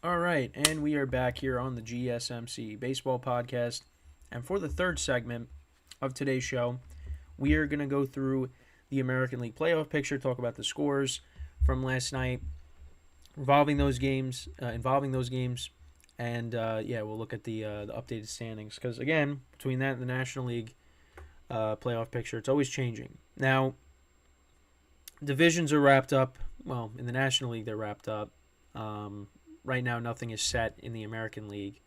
All right, and we are back here on the GSMC Baseball Podcast. And for the third segment of today's show, we are going to go through the American League playoff picture, talk about the scores from last night, involving those games, and we'll look at the updated standings. Because again, between that and the National League playoff picture, it's always changing. Now, divisions are wrapped up. Well, in the National League, they're wrapped up. Right now, nothing is set in the American League.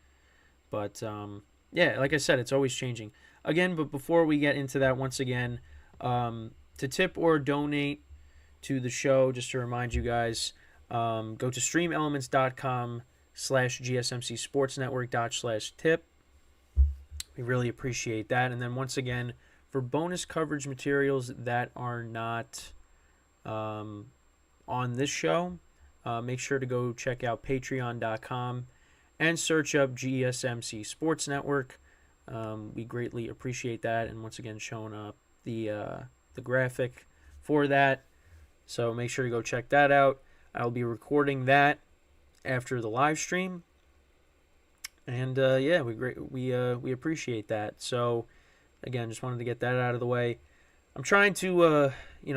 But, like I said, it's always changing. Again, but before we get into that, once again, to tip or donate to the show, just to remind you guys, go to streamelements.com/gsmcsportsnetwork/tip. We really appreciate that. And then once again, for bonus coverage materials that are not on this show, make sure to go check out patreon.com and search up GSMC Sports Network. We greatly appreciate that. And once again, showing up the graphic for that. So make sure to go check that out. I'll be recording that after the live stream. And we appreciate that. So again, just wanted to get that out of the way. I'm trying to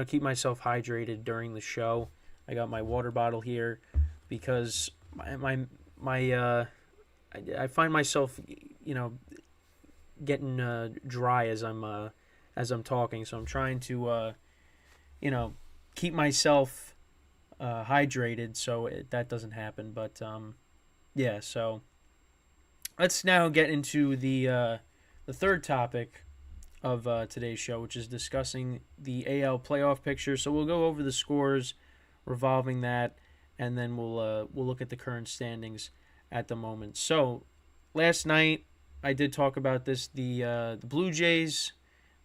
keep myself hydrated during the show. I got my water bottle here because I find myself getting dry as I'm talking. So I'm trying to keep myself hydrated so that doesn't happen. But so let's now get into the third topic of today's show, which is discussing the AL playoff picture. So we'll go over the scores revolving that, and then we'll look at the current standings at the moment. So last night I did talk about this. The Blue Jays,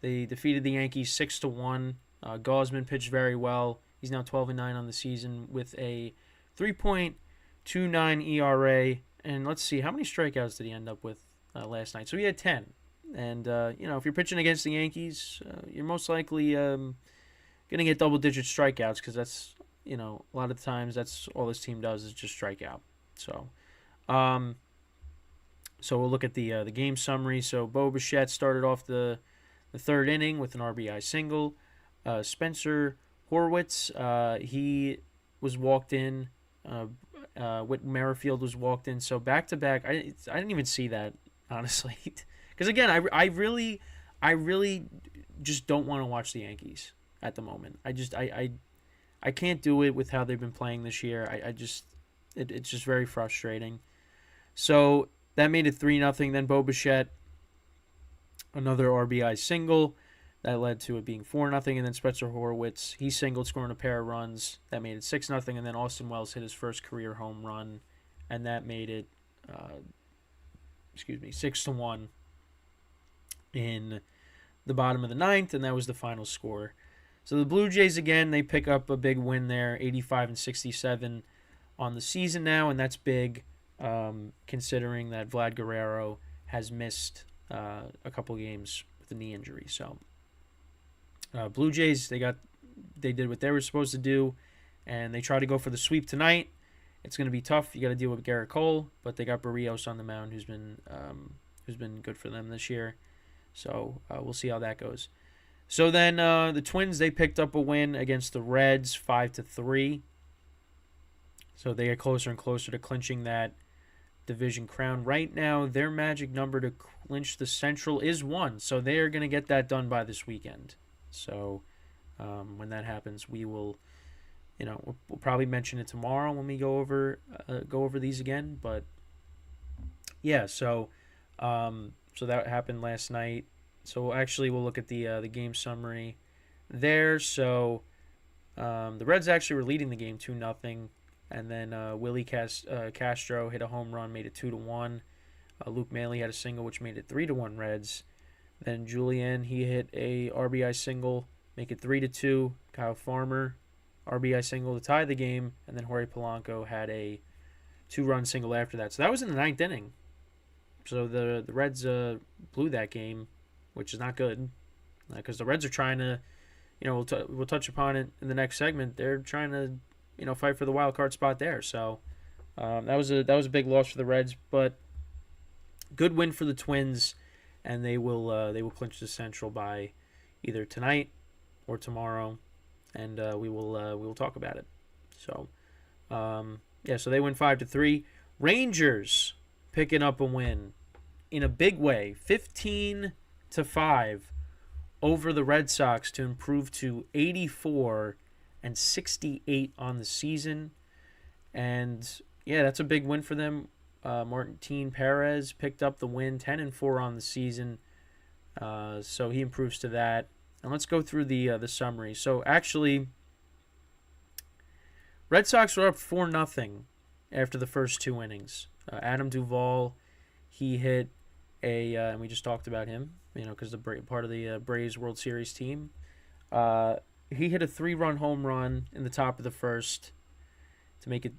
they defeated the Yankees 6-1. Gaussman pitched very well. He's now 12-9 on the season with a 3.29 ERA. And let's see, how many strikeouts did he end up with last night? So he had 10. And if you're pitching against the Yankees, you're most likely going to get double-digit strikeouts because that's a lot of times that's all this team does is just strike out. So we'll look at the game summary. So Bo Bichette started off the third inning with an RBI single. Spencer Horwitz, he was walked in. Whit Merrifield was walked in. So back-to-back, I didn't even see that, honestly. Because, again, I really just don't want to watch the Yankees at the moment. I can't do it with how they've been playing this year. It's just very frustrating. So that made it 3-0. Then Bo Bichette, another RBI single. That led to it being 4-0. And then Spencer Horwitz, he singled, scoring a pair of runs. That made it 6-0. And then Austin Wells hit his first career home run. And that made it 6-1 in the bottom of the ninth. And that was the final score. So the Blue Jays, again, they pick up a big win there, 85-67 on the season now, and that's big considering that Vlad Guerrero has missed a couple games with a knee injury. So Blue Jays, they did what they were supposed to do, and they try to go for the sweep tonight. It's going to be tough. You got to deal with Garrett Cole, but they got Barrios on the mound, who's been good for them this year. So we'll see how that goes. So then the Twins, they picked up a win against the Reds, 5-3. So they get closer and closer to clinching that division crown. Right now, their magic number to clinch the Central is 1. So they are going to get that done by this weekend. So when that happens, we will, we'll probably mention it tomorrow when we go over these again. But yeah, so that happened last night. So actually, we'll look at the game summary there. So the Reds actually were leading the game 2-0, and then Willie Castro hit a home run, made it 2-1. Luke Maile had a single, which made it 3-1 Reds. Then Julian, he hit a RBI single, make it 3-2. Kyle Farmer, RBI single to tie the game, and then Jorge Polanco had a 2-run single after that. So that was in the ninth inning. So the Reds blew that game, which is not good, because the Reds are trying to, we'll touch upon it in the next segment. They're trying to, fight for the wild card spot there. So That was a big loss for the Reds, but good win for the Twins, and they will clinch the Central by either tonight or tomorrow, and we will talk about it. So yeah, so they win 5-3. Rangers picking up a win in a big way, 15-5 over the Red Sox to improve to 84-68 on the season. And yeah, that's a big win for them. Martin Perez picked up the win, 10-4 on the season. So he improves to that. And let's go through the summary. So actually, Red Sox were up 4-0 after the first 2 innings. Adam Duvall, he hit and we just talked about him, because part of the Braves World Series team. He hit a 3-run home run in the top of the first to make it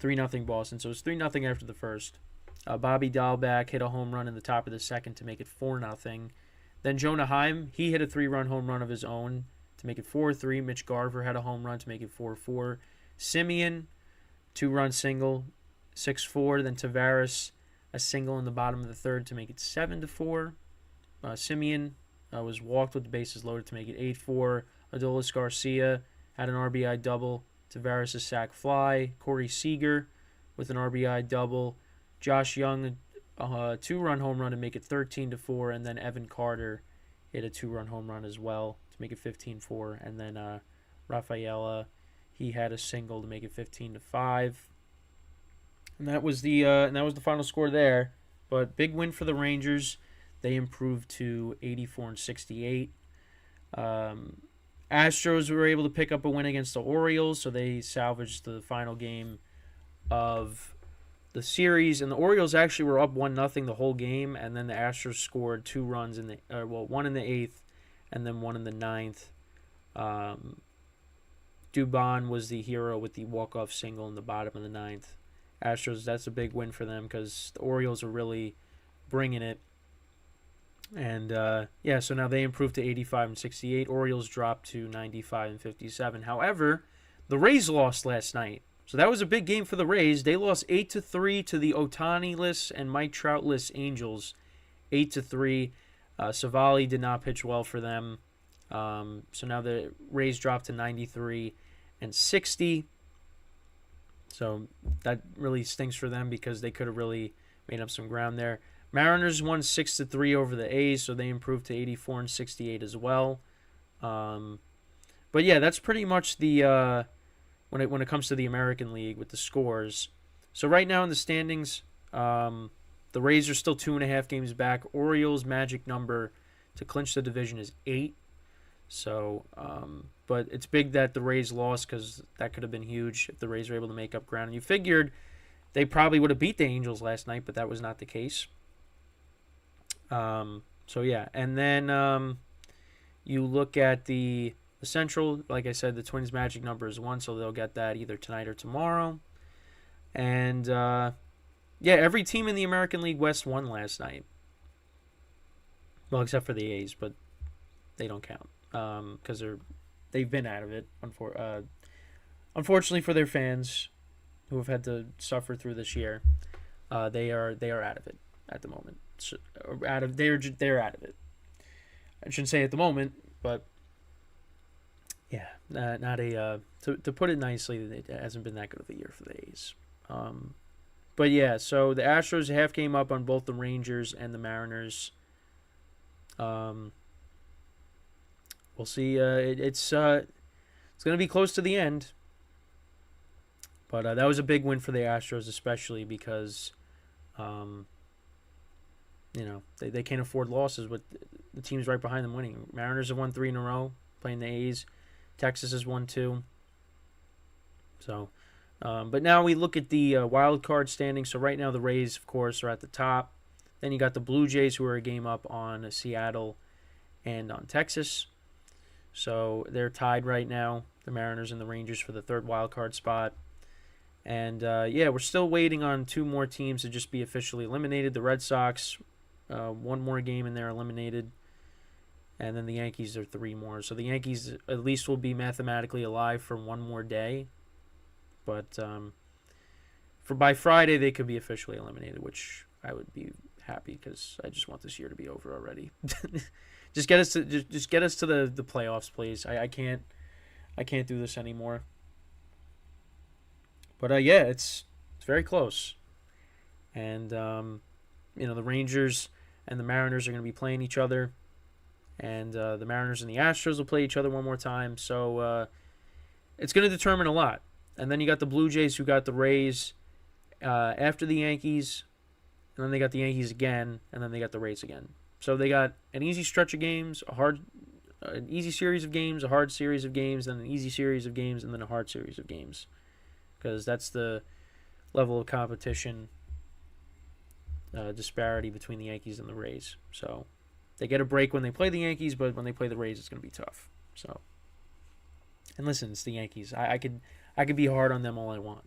3-0 Boston. So it was 3-0 after the first. Bobby Dahlback hit a home run in the top of the second to make it 4-0. Then Jonah Heim, he hit a 3-run home run of his own to make it 4-3. Mitch Garver had a home run to make it 4-4. Simeon, 2-run single, 6-4. Then Tavares, a single in the bottom of the third to make it 7-4. Simeon was walked with the bases loaded to make it 8-4. Adolis Garcia had an RBI double. Tavares a sac fly. Corey Seager with an RBI double. Josh Young, a 2-run home run to make it 13-4. And then Evan Carter hit a 2-run home run as well to make it 15-4. And then Rafaela, he had a single to make it 15-5. And that was the final score there. But big win for the Rangers. They improved to 84-68. Astros were able to pick up a win against the Orioles, so they salvaged the final game of the series. And the Orioles actually were up 1-0 the whole game, and then the Astros scored 2 runs one in the 8th, and then one in the 9th. Dubon was the hero with the walk-off single in the bottom of the 9th. Astros, that's a big win for them because the Orioles are really bringing it. And yeah, so now they improved to 85-68. Orioles dropped to 95-57. However, the Rays lost last night. So that was a big game for the Rays. They lost 8-3 to the Ohtani-less and Mike Trout-less Angels. 8-3. Savali did not pitch well for them. So now the Rays dropped to 93-60. So that really stinks for them because they could have really made up some ground there. Mariners won 6-3 over the A's, so they improved to 84-68 as well. But yeah, that's pretty much the when it comes to the American League with the scores. So right now in the standings, the Rays are still 2.5 games back. Orioles' magic number to clinch the division is 8. So, but it's big that the Rays lost because that could have been huge if the Rays were able to make up ground. And you figured they probably would have beat the Angels last night, but that was not the case. So yeah, and then you look at the Central. Like I said, the Twins' magic number is 1, so they'll get that either tonight or tomorrow. And yeah, every team in the American League West won last night. Well, except for the A's, but they don't count because they've been out of it. Unfortunately for their fans who have had to suffer through this year, they are out of it at the moment. So, they're out of it. I shouldn't say at the moment, but yeah, not a to put it nicely, it hasn't been that good of a year for the A's. But yeah, so the Astros half game up on both the Rangers and the Mariners. We'll see. It's going to be close to the end, but that was a big win for the Astros, especially because they can't afford losses with the teams right behind them winning. Mariners have won 3 in a row, playing the A's. Texas has won 2. So, but now we look at the wild card standing. So right now the Rays, of course, are at the top. Then you got the Blue Jays, who are a game up on Seattle and on Texas. So they're tied right now, the Mariners and the Rangers, for the third wild card spot. And yeah, we're still waiting on 2 more teams to just be officially eliminated. The Red Sox, 1 more game and they're eliminated. And then the Yankees are 3 more. So the Yankees at least will be mathematically alive for 1 more day. But by Friday they could be officially eliminated, which I would be happy because I just want this year to be over already. Just get us to the playoffs, please. I can't do this anymore. But yeah, it's very close, and the Rangers and the Mariners are going to be playing each other, and the Mariners and the Astros will play each other one more time. So it's going to determine a lot. And then you got the Blue Jays, who got the Rays after the Yankees, and then they got the Yankees again, and then they got the Rays again. So they got an easy stretch of games, an easy series of games, a hard series of games, then an easy series of games, and then a hard series of games. Because that's the level of competition disparity between the Yankees and the Rays. So they get a break when they play the Yankees, but when they play the Rays, it's going to be tough. So, and listen, it's the Yankees. I could be hard on them all I want,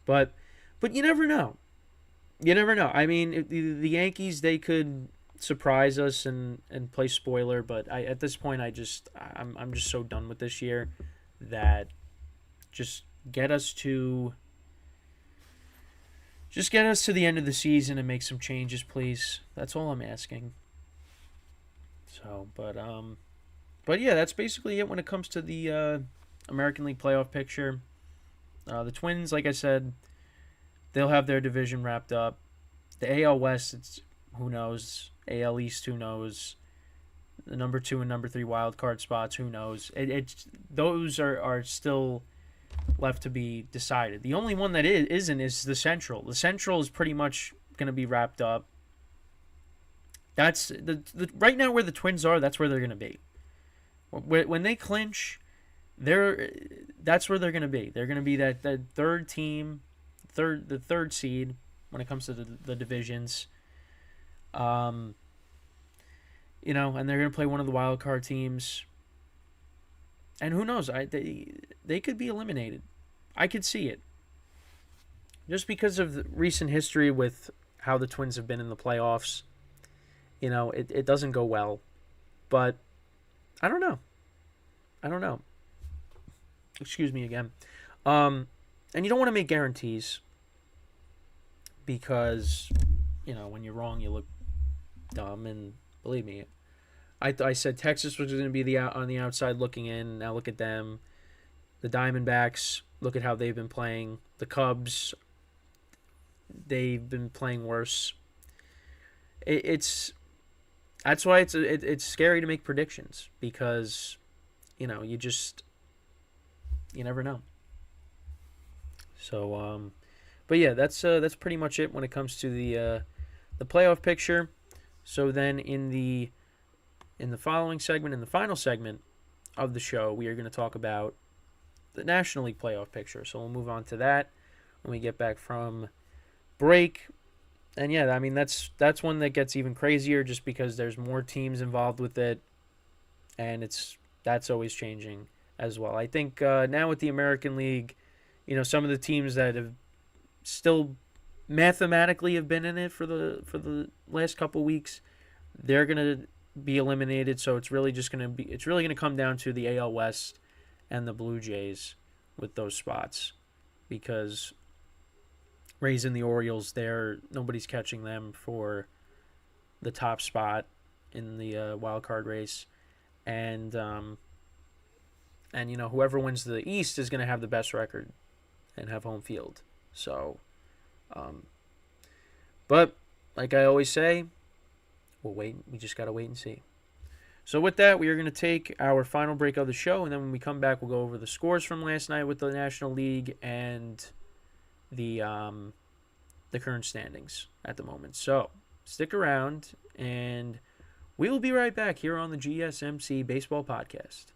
but you never know. You never know. I mean, the Yankees, they could surprise us and play spoiler, but at this point, I'm just so done with this year that just get us to the end of the season and make some changes, please. That's all I'm asking. So, but yeah, that's basically it when it comes to the American League playoff picture. The Twins, like I said, they'll have their division wrapped up. The AL West, it's who knows. AL East, who knows. The number 2 and number 3 wild card spots, who knows. Those are still left to be decided. The only one that isn't is the Central. The Central is pretty much going to be wrapped up. That's the right now where the Twins are. That's where they're going to be. When they clinch, that's where they're going to be. They're going to be that third team, the third seed when it comes to the divisions. And they're going to play one of the wild card teams. And who knows? They could be eliminated. I could see it. Just because of the recent history with how the Twins have been in the playoffs, it doesn't go well. But I don't know. Excuse me again. And you don't want to make guarantees because, when you're wrong, you look dumb. And believe me, I said Texas was going to be on the outside looking in. Now look at them. The Diamondbacks, look at how they've been playing. The Cubs, they've been playing worse. That's why it's scary to make predictions because, you never know. So, but yeah, that's pretty much it when it comes to the playoff picture. So then in the following segment, in the final segment of the show, we are going to talk about the National League playoff picture. So we'll move on to that when we get back from break. And yeah, I mean, that's one that gets even crazier just because there's more teams involved with it, and that's always changing as well. I think now with the American League, some of the teams that have still mathematically have been in it for the last couple weeks, they're gonna be eliminated. So it's really gonna come down to the AL West and the Blue Jays with those spots, because Rays and the Orioles, nobody's catching them for the top spot in the wild card race, and whoever wins the East is going to have the best record and have home field. So, but like I always say, we'll wait. We just got to wait and see. So with that, we are going to take our final break of the show, and then when we come back, we'll go over the scores from last night with the National League and the current standings at the moment. So stick around, and we will be right back here on the GSMC Baseball Podcast.